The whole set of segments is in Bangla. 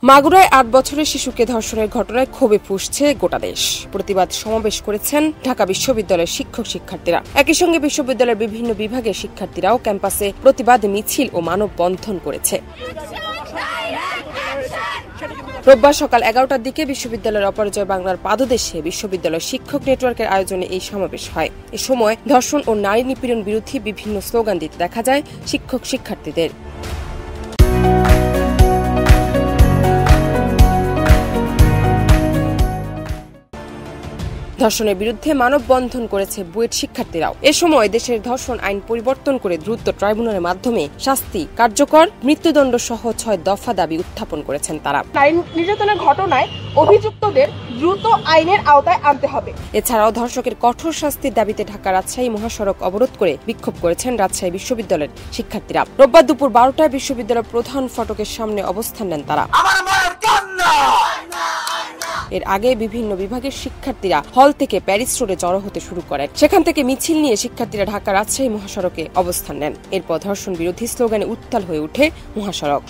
মাগুরায় ৮ বছরের শিশুকে ধর্ষণের ঘটনায় ক্ষোভে ফুঁসছে গোটা দেশ। প্রতিবাদ সমাবেশ করেছেন ঢাকা বিশ্ববিদ্যালয়ের শিক্ষক শিক্ষার্থীরা। একই সঙ্গে বিশ্ববিদ্যালয়ের বিভিন্ন বিভাগের শিক্ষার্থীরাও ক্যাম্পাসে প্রতিবাদ মিছিল ও মানববন্ধন করেছে। রোববার সকাল 11টার দিকে বিশ্ববিদ্যালয়ের অপরাজয় বাংলার পাদদেশে বিশ্ববিদ্যালয় শিক্ষক নেটওয়ার্কের আয়োজনে এই সমাবেশ হয়। এ সময় ধর্ষণ ও নারী নিপীড়ন বিরোধী বিভিন্ন স্লোগান দিতে দেখা যায় শিক্ষক শিক্ষার্থীদের। ধর্ষণের বিরুদ্ধে মানববন্ধন করেছে বুয়েট শিক্ষার্থীরাও। এ সময় দেশের ধর্ষণ আইন পরিবর্তন করে দ্রুত ট্রাইব্যুনালের মাধ্যমে শাস্তি কার্যকর, মৃত্যুদণ্ড সহ 6 দফা দাবি উত্থাপন করেছেন তারা। নারী নির্যাতনের ঘটনায় অভিযুক্তদের দ্রুত আইনের আওতায় আনতে হবে। এছাড়াও ধর্ষকের কঠোর শাস্তির দাবিতে ঢাকা রাজশাহী মহাসড়ক অবরোধ করে বিক্ষোভ করেছেন রাজশাহী বিশ্ববিদ্যালয়ের শিক্ষার্থীরা। রোববার দুপুর 12টায় বিশ্ববিদ্যালয়ের প্রধান ফটকের সামনে অবস্থান নেন তারা। এর আগে বিভিন্ন বিভাগের শিক্ষার্থীরা হল থেকে প্যারিস রোডে জড়ো হতে শুরু করেন। সেখান থেকে মিছিল নিয়ে শিক্ষার্থীরা ঢাকা রাজশাহী মহাসড়কে অবস্থান নেন। এরপর ধর্ষণ বিরোধী স্লোগানে উত্তাল হয়ে ওঠে মহাসড়ক।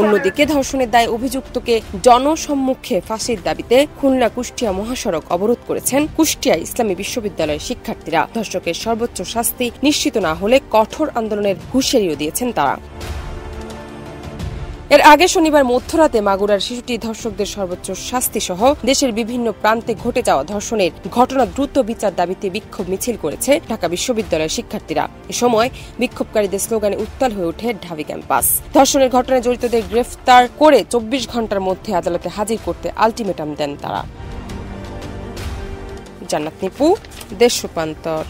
অন্যদিকে ধর্ষণের দায়ে অভিযুক্তকে জনসম্মুখে ফাঁসির দাবিতে খুলনা কুষ্টিয়া মহাসড়ক অবরোধ করেছেন কুষ্টিয়া ইসলামী বিশ্ববিদ্যালয়ের শিক্ষার্থীরা। ধর্ষকের সর্বোচ্চ শাস্তি নিশ্চিত না হলে কঠোর আন্দোলনের হুঁশিয়ারিও দিয়েছেন তারা। এর আগে শনিবার মধ্যরাতে মাগুরার শিশুটি ধর্ষকদের সর্বোচ্চ শাস্তি সহ দেশের বিভিন্ন প্রান্তে ঘটে যাওয়া ধর্ষণের ঘটনা দ্রুত বিচার দাবিতে বিক্ষোভ মিছিল করেছে ঢাকা বিশ্ববিদ্যালয়ের শিক্ষার্থীরা। এ সময় বিক্ষোভকারীদের স্লোগানে উত্তাল হয়ে ওঠে ঢাবি ক্যাম্পাস। ধর্ষণের ঘটনায় জড়িতদের গ্রেফতার করে 24 ঘন্টার মধ্যে আদালতে হাজির করতে আলটিমেটাম দেন তারা। জান্নাত নিপু, দেশ রূপান্তর।